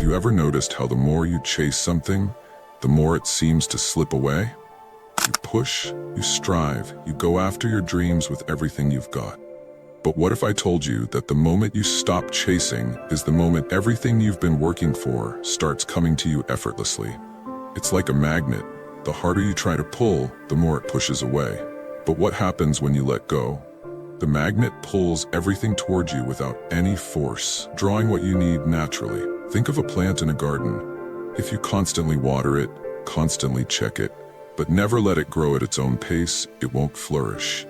you ever noticed how the more you chase something, the more it seems to slip away? You push, you strive, you go after your dreams with everything you've got. But what if I told you that the moment you stop chasing is the moment everything you've been working for starts coming to you effortlessly? It's like a magnet. The harder you try to pull, the more it pushes away. But what happens when you let go? The magnet pulls everything toward you without any force, drawing what you need naturally. Think of a plant in a garden. If you constantly water it, constantly check it, but never let it grow at its own pace, it won't flourish.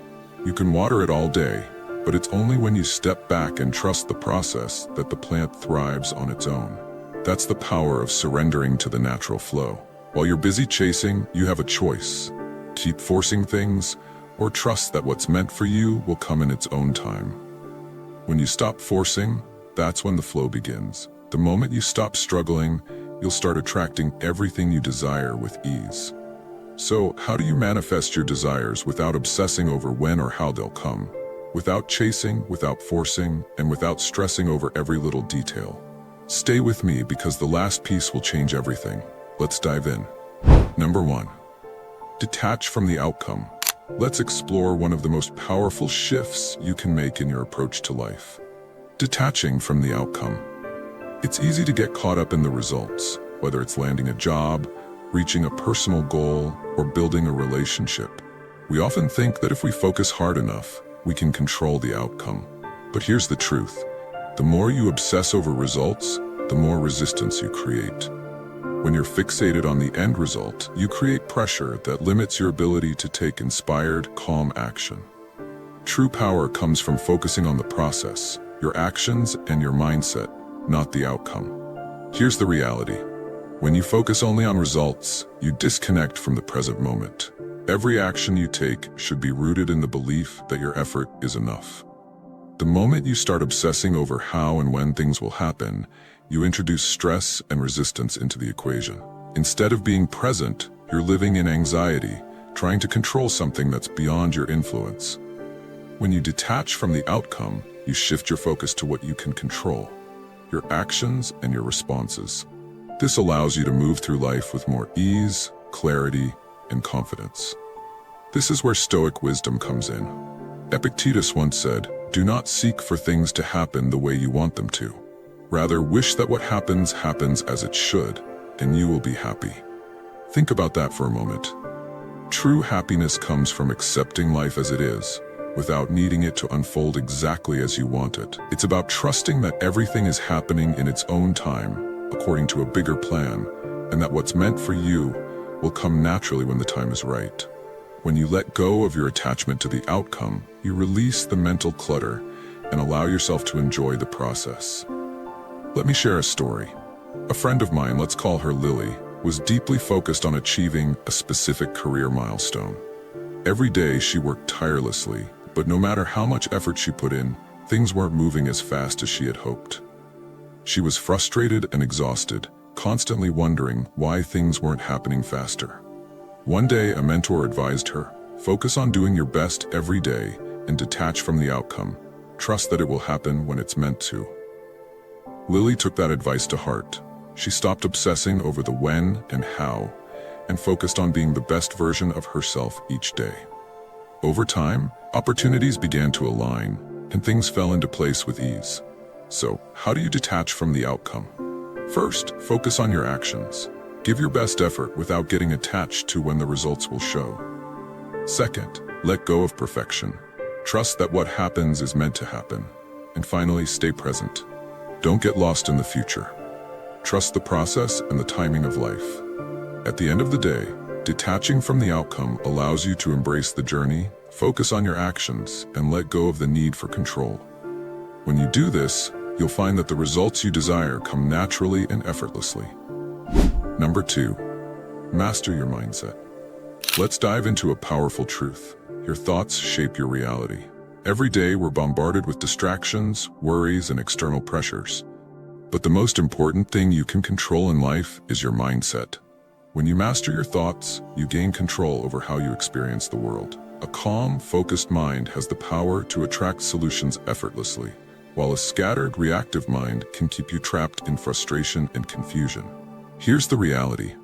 You can water it all day, but it's only when you step back and trust the process that the plant thrives on its own. That's the power of surrendering to the natural flow. While you're busy chasing, you have a choice. Keep forcing things, or trust that what's meant for you will come in its own time. When you stop forcing, that's when the flow begins. The moment you stop struggling, you'll start attracting everything you desire with ease. So, how do you manifest your desires without obsessing over when or how they'll come? Without chasing, without forcing, and without stressing over every little detail. Stay with me because the last piece will change everything. Let's dive in. Number 1. Detach from the outcome. Let's explore one of the most powerful shifts you can make in your approach to life. Detaching from the outcome. It's easy to get caught up in the results, whether it's landing a job, reaching a personal goal, or building a relationship. We often think that if we focus hard enough, we can control the outcome. But here's the truth. The more you obsess over results, the more resistance you create. When you're fixated on the end result, you create pressure that limits your ability to take inspired, calm action. True power comes from focusing on the process, your actions and your mindset, not the outcome. Here's the reality. When you focus only on results, you disconnect from the present moment. Every action you take should be rooted in the belief that your effort is enough. The moment you start obsessing over how and when things will happen, you introduce stress and resistance into the equation. Instead of being present, you're living in anxiety, trying to control something that's beyond your influence. When you detach from the outcome, you shift your focus to what you can control, your actions and your responses. This allows you to move through life with more ease, clarity, and confidence. This is where Stoic wisdom comes in. Epictetus once said, "Do not seek for things to happen the way you want them to. Rather, wish that what happens happens as it should, and you will be happy." Think about that for a moment. True happiness comes from accepting life as it is, without needing it to unfold exactly as you want it. It's about trusting that everything is happening in its own time, according to a bigger plan, and that what's meant for you will come naturally when the time is right. When you let go of your attachment to the outcome, you release the mental clutter and allow yourself to enjoy the process. Let me share a story. A friend of mine, let's call her Lily, was deeply focused on achieving a specific career milestone. Every day she worked tirelessly, but no matter how much effort she put in, things weren't moving as fast as she had hoped. She was frustrated and exhausted, constantly wondering why things weren't happening faster. One day, a mentor advised her, "Focus on doing your best every day and detach from the outcome. Trust that it will happen when it's meant to." Lily took that advice to heart. She stopped obsessing over the when and how, and focused on being the best version of herself each day. Over time, opportunities began to align, and things fell into place with ease. So, how do you detach from the outcome? First, focus on your actions. Give your best effort without getting attached to when the results will show. Second, let go of perfection. Trust that what happens is meant to happen. And finally, stay present. Don't get lost in the future. Trust the process and the timing of life. At the end of the day, detaching from the outcome allows you to embrace the journey, focus on your actions, and let go of the need for control. When you do this, you'll find that the results you desire come naturally and effortlessly. Number 2, master your mindset. Let's dive into a powerful truth. Your thoughts shape your reality. Every day we're bombarded with distractions, worries, and external pressures. But the most important thing you can control in life is your mindset. When you master your thoughts, you gain control over how you experience the world. A calm, focused mind has the power to attract solutions effortlessly, while a scattered, reactive mind can keep you trapped in frustration and confusion. Here's the reality.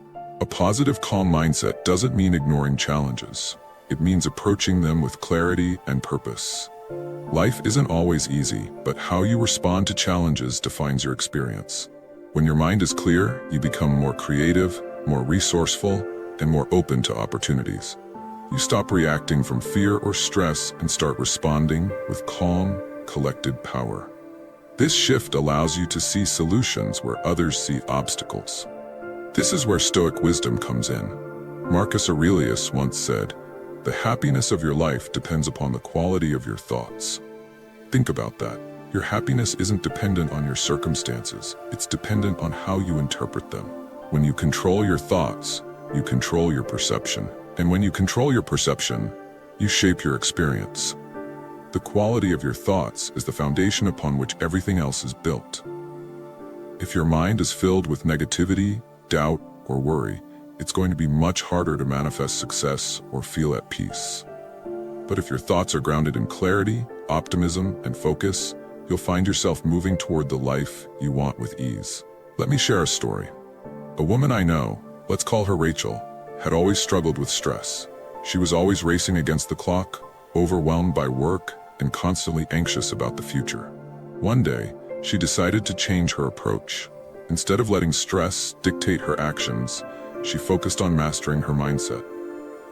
A positive, calm mindset doesn't mean ignoring challenges. It means approaching them with clarity and purpose. Life isn't always easy, but how you respond to challenges defines your experience. When your mind is clear, you become more creative, more resourceful, and more open to opportunities. You stop reacting from fear or stress and start responding with calm, collected power. This shift allows you to see solutions where others see obstacles. This is where Stoic wisdom comes in. Marcus Aurelius once said, "The happiness of your life depends upon the quality of your thoughts." Think about that. Your happiness isn't dependent on your circumstances. It's dependent on how you interpret them. When you control your thoughts, you control your perception. And when you control your perception, you shape your experience. The quality of your thoughts is the foundation upon which everything else is built. If your mind is filled with negativity, doubt, or worry, it's going to be much harder to manifest success or feel at peace. But if your thoughts are grounded in clarity, optimism, and focus, you'll find yourself moving toward the life you want with ease. Let me share a story. A woman I know, let's call her Rachel, had always struggled with stress. She was always racing against the clock, overwhelmed by work, and constantly anxious about the future. One day, she decided to change her approach. Instead of letting stress dictate her actions, she focused on mastering her mindset.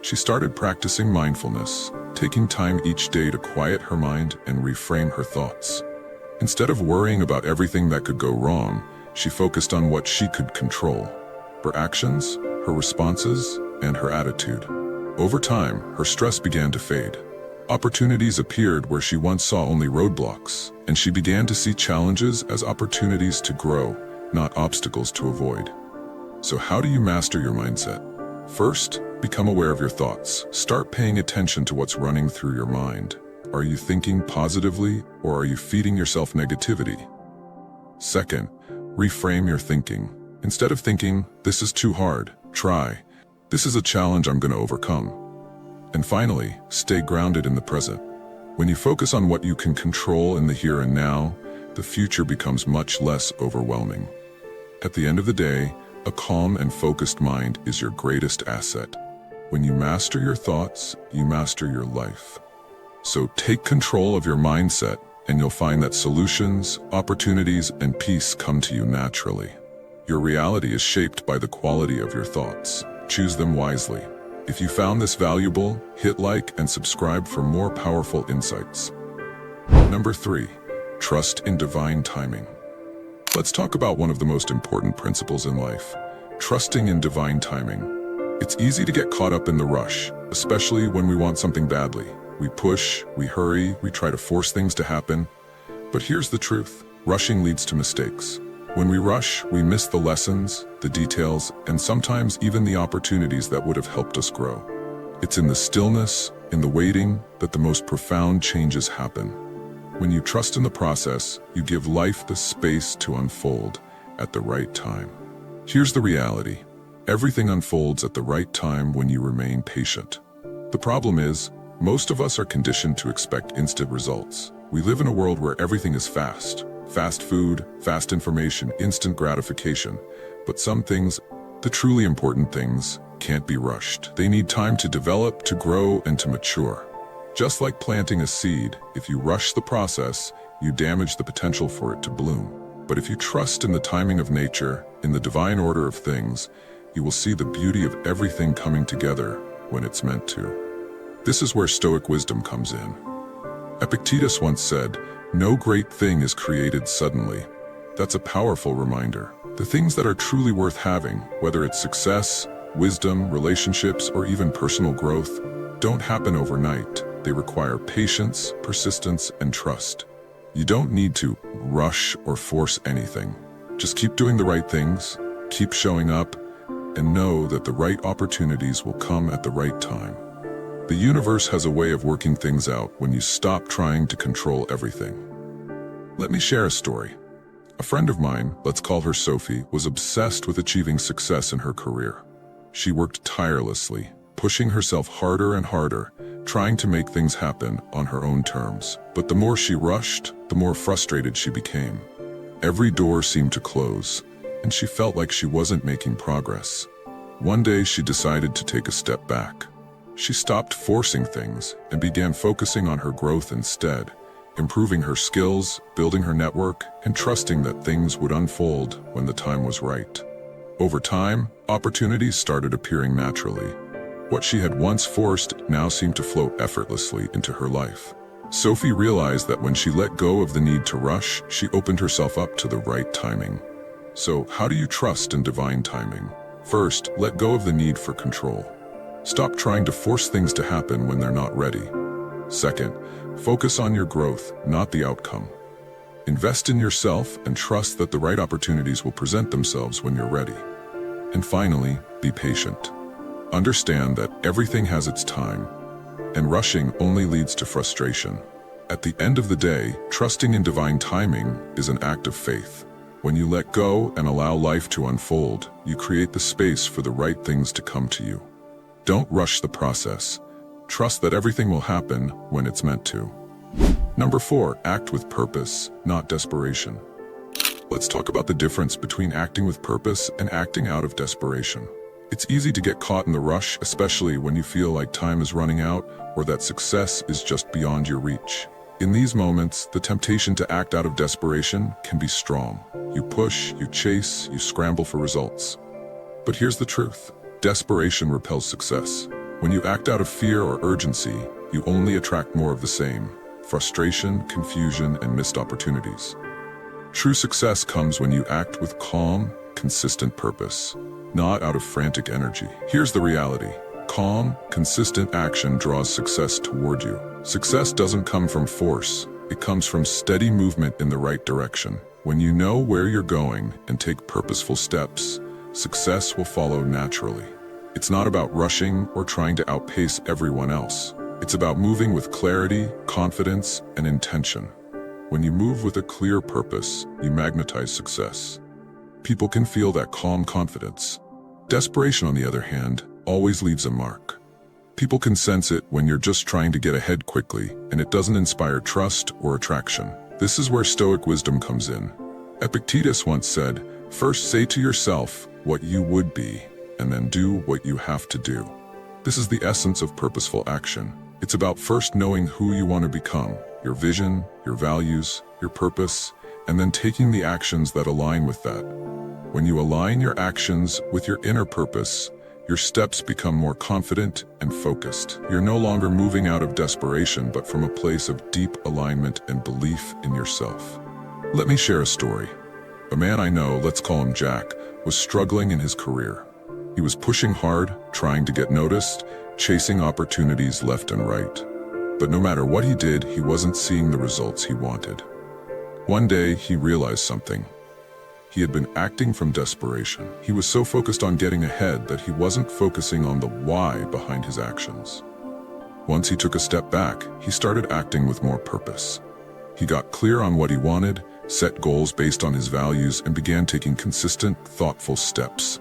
She started practicing mindfulness, taking time each day to quiet her mind and reframe her thoughts. Instead of worrying about everything that could go wrong, she focused on what she could control: her actions, her responses, and her attitude. Over time, her stress began to fade. Opportunities appeared where she once saw only roadblocks, and she began to see challenges as opportunities to grow, not obstacles to avoid. So how do you master your mindset? First, become aware of your thoughts. Start paying attention to what's running through your mind. Are you thinking positively, or are you feeding yourself negativity? Second, reframe your thinking. Instead of thinking, "This is too hard," try, "This is a challenge I'm going to overcome." And finally, stay grounded in the present. When you focus on what you can control in the here and now, the future becomes much less overwhelming. At the end of the day, a calm and focused mind is your greatest asset. When you master your thoughts, you master your life. So take control of your mindset, and you'll find that solutions, opportunities, and peace come to you naturally. Your reality is shaped by the quality of your thoughts. Choose them wisely. If you found this valuable, hit like and subscribe for more powerful insights. Number 3, trust in divine timing. Let's talk about one of the most important principles in life: trusting in divine timing. It's easy to get caught up in the rush, especially when we want something badly. We push, we hurry, we try to force things to happen. But here's the truth: rushing leads to mistakes. When we rush, we miss the lessons, the details, and sometimes even the opportunities that would have helped us grow. It's in the stillness, in the waiting, that the most profound changes happen. When you trust in the process, you give life the space to unfold at the right time. Here's the reality: everything unfolds at the right time when you remain patient. The problem is, most of us are conditioned to expect instant results. We live in a world where everything is fast. Fast food, fast information, instant gratification. But some things, the truly important things, can't be rushed. They need time to develop, to grow, and to mature. Just like planting a seed, if you rush the process, you damage the potential for it to bloom. But if you trust in the timing of nature, in the divine order of things, you will see the beauty of everything coming together when it's meant to. This is where Stoic wisdom comes in. Epictetus once said, "No great thing is created suddenly." That's a powerful reminder. The things that are truly worth having, whether it's success, wisdom, relationships, or even personal growth, don't happen overnight. They require patience, persistence, and trust. You don't need to rush or force anything. Just keep doing the right things, keep showing up, and know that the right opportunities will come at the right time. The universe has a way of working things out when you stop trying to control everything. Let me share a story. A friend of mine, let's call her Sophie, was obsessed with achieving success in her career. She worked tirelessly, pushing herself harder and harder, trying to make things happen on her own terms. But the more she rushed, the more frustrated she became. Every door seemed to close, and she felt like she wasn't making progress. One day she decided to take a step back. She stopped forcing things and began focusing on her growth instead, improving her skills, building her network, and trusting that things would unfold when the time was right. Over time, opportunities started appearing naturally. What she had once forced now seemed to flow effortlessly into her life. Sophie realized that when she let go of the need to rush, she opened herself up to the right timing. So, how do you trust in divine timing? First, let go of the need for control. Stop trying to force things to happen when they're not ready. Second, focus on your growth, not the outcome. Invest in yourself and trust that the right opportunities will present themselves when you're ready. And finally, be patient. Understand that everything has its time, and rushing only leads to frustration. At the end of the day, trusting in divine timing is an act of faith. When you let go and allow life to unfold, you create the space for the right things to come to you. Don't rush the process. Trust that everything will happen when it's meant to. Number 4, act with purpose, not desperation. Let's talk about the difference between acting with purpose and acting out of desperation. It's easy to get caught in the rush, especially when you feel like time is running out or that success is just beyond your reach. In these moments, the temptation to act out of desperation can be strong. You push, you chase, you scramble for results. But here's the truth. Desperation repels success. When you act out of fear or urgency, you only attract more of the same: frustration, confusion, and missed opportunities. True success comes when you act with calm, consistent purpose, not out of frantic energy. Here's the reality. Calm, consistent action draws success toward you. Success doesn't come from force. It comes from steady movement in the right direction. When you know where you're going and take purposeful steps, success will follow naturally. It's not about rushing or trying to outpace everyone else. It's about moving with clarity, confidence, and intention. When you move with a clear purpose, you magnetize success. People can feel that calm confidence. Desperation, on the other hand, always leaves a mark. People can sense it when you're just trying to get ahead quickly, and it doesn't inspire trust or attraction. This is where Stoic wisdom comes in. Epictetus once said, "First say to yourself what you would be, and then do what you have to do." This is the essence of purposeful action. It's about first knowing who you want to become, your vision, your values, your purpose, and then taking the actions that align with that. When you align your actions with your inner purpose, your steps become more confident and focused. You're no longer moving out of desperation, but from a place of deep alignment and belief in yourself. Let me share a story. A man I know, let's call him Jack, was struggling in his career. He was pushing hard, trying to get noticed, chasing opportunities left and right. But no matter what he did, he wasn't seeing the results he wanted. One day, he realized something. He had been acting from desperation. He was so focused on getting ahead that he wasn't focusing on the why behind his actions. Once he took a step back, he started acting with more purpose. He got clear on what he wanted, set goals based on his values, and began taking consistent, thoughtful steps.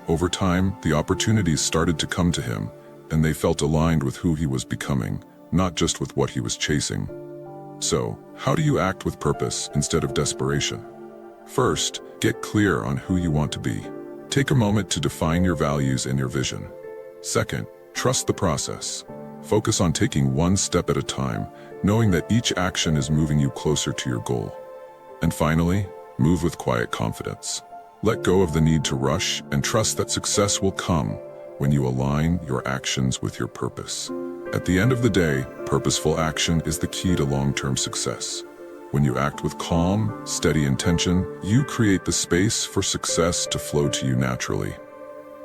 Over time, the opportunities started to come to him, and they felt aligned with who he was becoming, not just with what he was chasing. So, how do you act with purpose instead of desperation? First, get clear on who you want to be. Take a moment to define your values and your vision. Second, trust the process. Focus on taking one step at a time, knowing that each action is moving you closer to your goal. And finally, move with quiet confidence. Let go of the need to rush and trust that success will come when you align your actions with your purpose. At the end of the day, purposeful action is the key to long-term success. When you act with calm, steady intention, you create the space for success to flow to you naturally.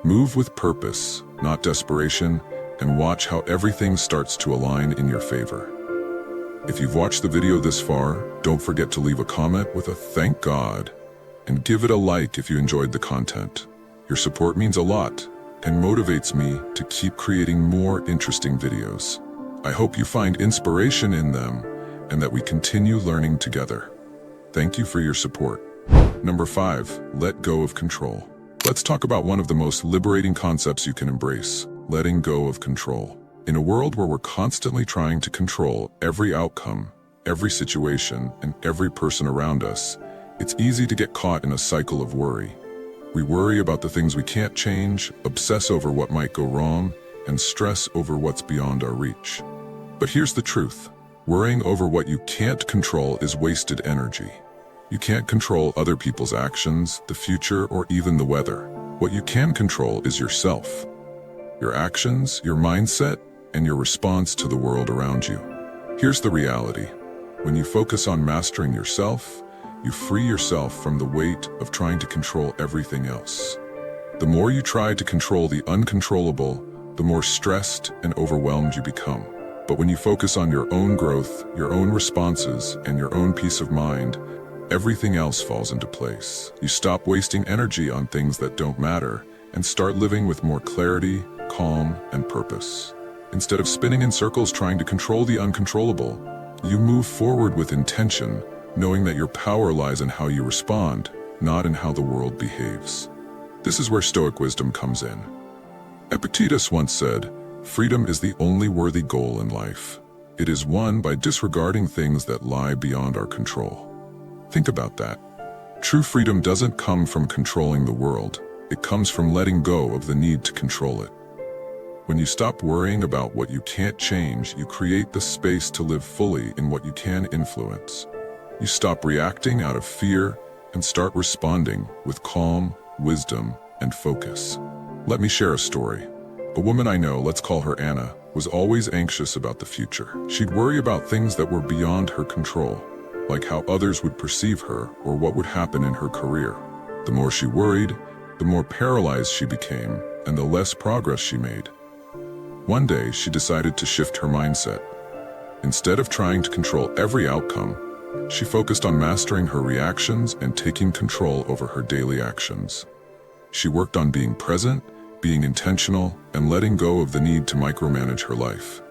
Move with purpose, not desperation, and watch how everything starts to align in your favor. If you've watched the video this far, don't forget to leave a comment with a "Thank God," and give it a like if you enjoyed the content. Your support means a lot and motivates me to keep creating more interesting videos. I hope you find inspiration in them and that we continue learning together. Thank you for your support. Number 5, let go of control. Let's talk about one of the most liberating concepts you can embrace: letting go of control. In a world where we're constantly trying to control every outcome, every situation, and every person around us, it's easy to get caught in a cycle of worry. We worry about the things we can't change, obsess over what might go wrong, and stress over what's beyond our reach. But here's the truth. Worrying over what you can't control is wasted energy. You can't control other people's actions, the future, or even the weather. What you can control is yourself. Your actions, your mindset, and your response to the world around you. Here's the reality. When you focus on mastering yourself, you free yourself from the weight of trying to control everything else. The more you try to control the uncontrollable, the more stressed and overwhelmed you become. But when you focus on your own growth, your own responses, and your own peace of mind, everything else falls into place. You stop wasting energy on things that don't matter and start living with more clarity, calm, and purpose. Instead of spinning in circles trying to control the uncontrollable, you move forward with intention, knowing that your power lies in how you respond, not in how the world behaves. This is where Stoic wisdom comes in. Epictetus once said, "Freedom is the only worthy goal in life. It is won by disregarding things that lie beyond our control." Think about that. True freedom doesn't come from controlling the world. It comes from letting go of the need to control it. When you stop worrying about what you can't change, you create the space to live fully in what you can influence. You stop reacting out of fear and start responding with calm, wisdom, and focus. Let me share a story. A woman I know, let's call her Anna, was always anxious about the future. She'd worry about things that were beyond her control, like how others would perceive her or what would happen in her career. The more she worried, the more paralyzed she became, and the less progress she made. One day, she decided to shift her mindset. Instead of trying to control every outcome, she focused on mastering her reactions and taking control over her daily actions. She worked on being present, being intentional, and letting go of the need to micromanage her life.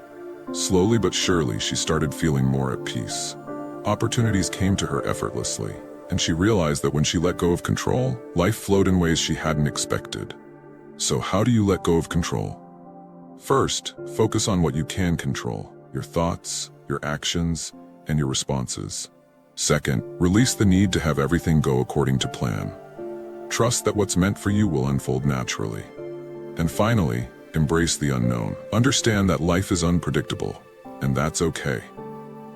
Slowly but surely, she started feeling more at peace. Opportunities came to her effortlessly, and she realized that when she let go of control, life flowed in ways she hadn't expected. So how do you let go of control? First, focus on what you can control: your thoughts, your actions, and your responses. Second, release the need to have everything go according to plan. Trust that what's meant for you will unfold naturally. And finally, embrace the unknown. Understand that life is unpredictable, and that's okay.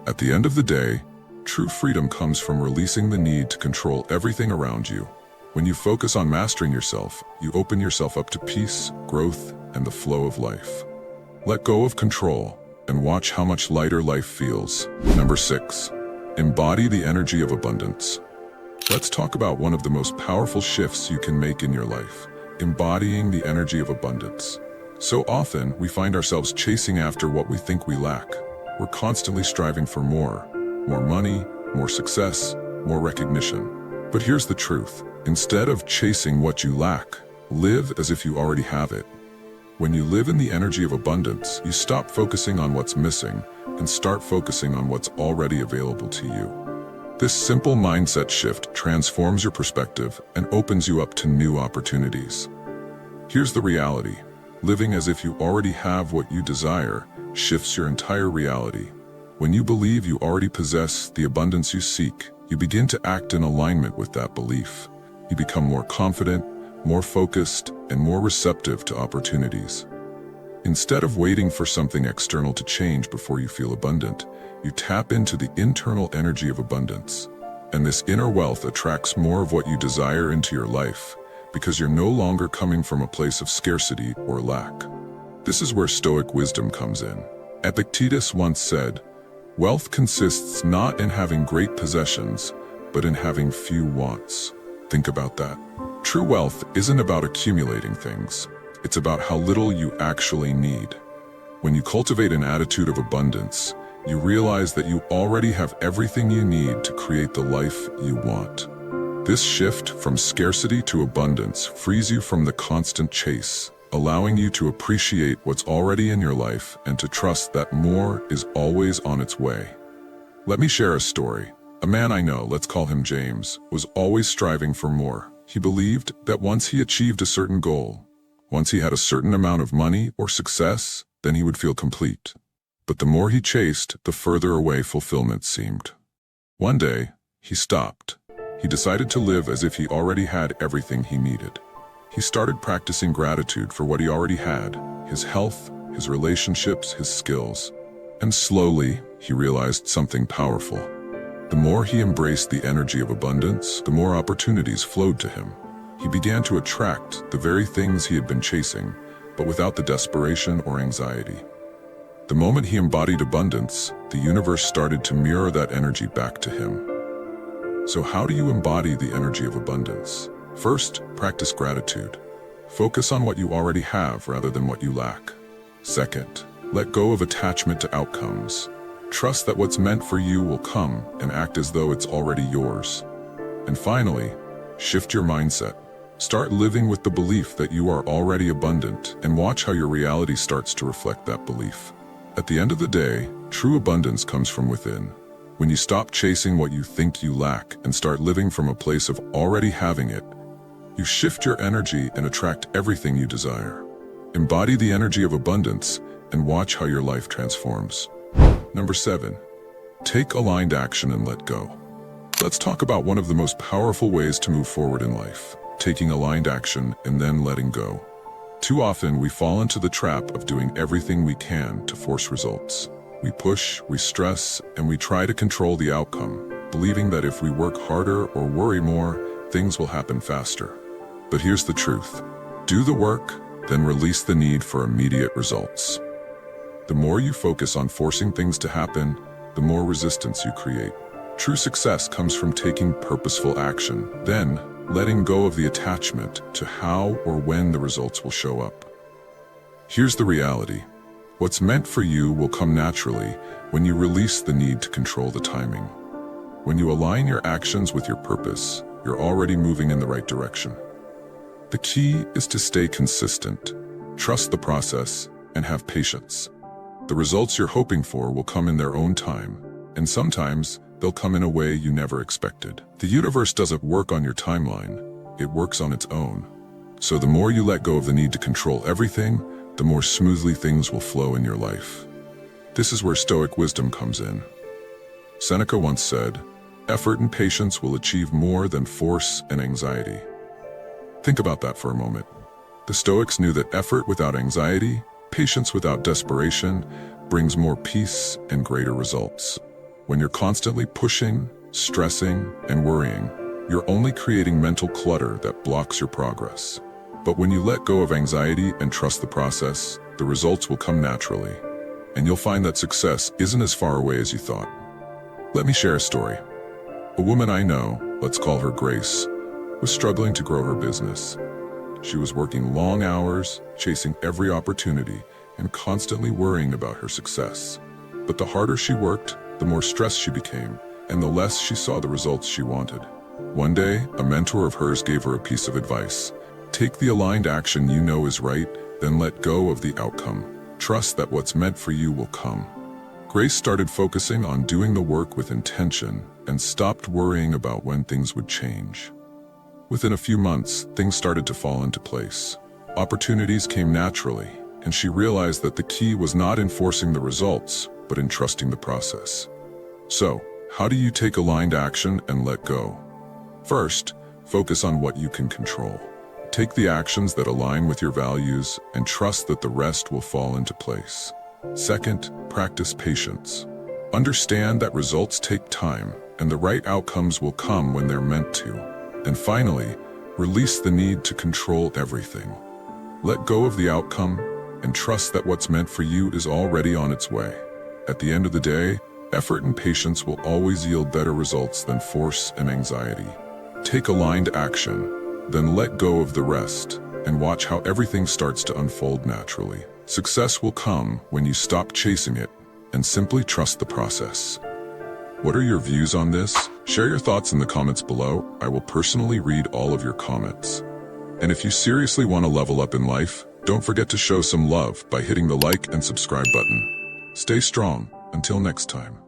At the end of the day, true freedom comes from releasing the need to control everything around you. When you focus on mastering yourself, you open yourself up to peace, growth, and the flow of life. Let go of control and watch how much lighter life feels. Number 6, embody the energy of abundance. Let's talk about one of the most powerful shifts you can make in your life: embodying the energy of abundance. So often, we find ourselves chasing after what we think we lack. We're constantly striving for more money, more success, more recognition. But here's the truth. Instead of chasing what you lack, live as if you already have it. When you live in the energy of abundance, you stop focusing on what's missing and start focusing on what's already available to you. This simple mindset shift transforms your perspective and opens you up to new opportunities. Here's the reality. Living as if you already have what you desire shifts your entire reality. When you believe you already possess the abundance you seek, you begin to act in alignment with that belief. You become more confident, more focused, and more receptive to opportunities. Instead of waiting for something external to change before you feel abundant, you tap into the internal energy of abundance. And this inner wealth attracts more of what you desire into your life, because you're no longer coming from a place of scarcity or lack. This is where Stoic wisdom comes in. Epictetus once said, "Wealth consists not in having great possessions, but in having few wants." Think about that. True wealth isn't about accumulating things. It's about how little you actually need. When you cultivate an attitude of abundance, you realize that you already have everything you need to create the life you want. This shift from scarcity to abundance frees you from the constant chase, allowing you to appreciate what's already in your life and to trust that more is always on its way. Let me share a story. A man I know, let's call him James, was always striving for more. He believed that once he achieved a certain goal, once he had a certain amount of money or success, then he would feel complete. But the more he chased, the further away fulfillment seemed. One day, he stopped. He decided to live as if he already had everything he needed. He started practicing gratitude for what he already had, his health, his relationships, his skills. And slowly, he realized something powerful. The more he embraced the energy of abundance, the more opportunities flowed to him. He began to attract the very things he had been chasing, but without the desperation or anxiety. The moment he embodied abundance, the universe started to mirror that energy back to him. So how do you embody the energy of abundance? First, practice gratitude. Focus on what you already have rather than what you lack. Second, let go of attachment to outcomes. Trust that what's meant for you will come and act as though it's already yours. And finally, shift your mindset. Start living with the belief that you are already abundant and watch how your reality starts to reflect that belief. At the end of the day, true abundance comes from within. When you stop chasing what you think you lack and start living from a place of already having it, you shift your energy and attract everything you desire. Embody the energy of abundance and watch how your life transforms. Number 7, take aligned action and let go. Let's talk about one of the most powerful ways to move forward in life, taking aligned action and then letting go. Too often we fall into the trap of doing everything we can to force results. We push, we stress, and we try to control the outcome, believing that if we work harder or worry more, things will happen faster. But here's the truth. Do the work, then release the need for immediate results. The more you focus on forcing things to happen, the more resistance you create. True success comes from taking purposeful action, then letting go of the attachment to how or when the results will show up. Here's the reality. What's meant for you will come naturally when you release the need to control the timing. When you align your actions with your purpose, you're already moving in the right direction. The key is to stay consistent, trust the process, and have patience. The results you're hoping for will come in their own time, and sometimes they'll come in a way you never expected. The universe doesn't work on your timeline, it works on its own. So the more you let go of the need to control everything, the more smoothly things will flow in your life. This is where Stoic wisdom comes in. Seneca once said, "Effort and patience will achieve more than force and anxiety." Think about that for a moment. The Stoics knew that effort without anxiety, patience without desperation, brings more peace and greater results. When you're constantly pushing, stressing, and worrying, you're only creating mental clutter that blocks your progress. But when you let go of anxiety and trust the process, the results will come naturally. And you'll find that success isn't as far away as you thought. Let me share a story. A woman I know, let's call her Grace, was struggling to grow her business. She was working long hours, chasing every opportunity, and constantly worrying about her success. But the harder she worked, the more stressed she became, and the less she saw the results she wanted. One day, a mentor of hers gave her a piece of advice. Take the aligned action you know is right, then let go of the outcome. Trust that what's meant for you will come. Grace started focusing on doing the work with intention and stopped worrying about when things would change. Within a few months, things started to fall into place. Opportunities came naturally, and she realized that the key was not in forcing the results, but in trusting the process. So, how do you take aligned action and let go? First, focus on what you can control. Take the actions that align with your values and trust that the rest will fall into place. Second, practice patience. Understand that results take time, and the right outcomes will come when they're meant to. And finally, release the need to control everything. Let go of the outcome and trust that what's meant for you is already on its way. At the end of the day, effort and patience will always yield better results than force and anxiety. Take aligned action, then let go of the rest, and watch how everything starts to unfold naturally. Success will come when you stop chasing it and simply trust the process. What are your views on this? Share your thoughts in the comments below. I will personally read all of your comments. And if you seriously want to level up in life, don't forget to show some love by hitting the like and subscribe button. Stay strong. Until next time.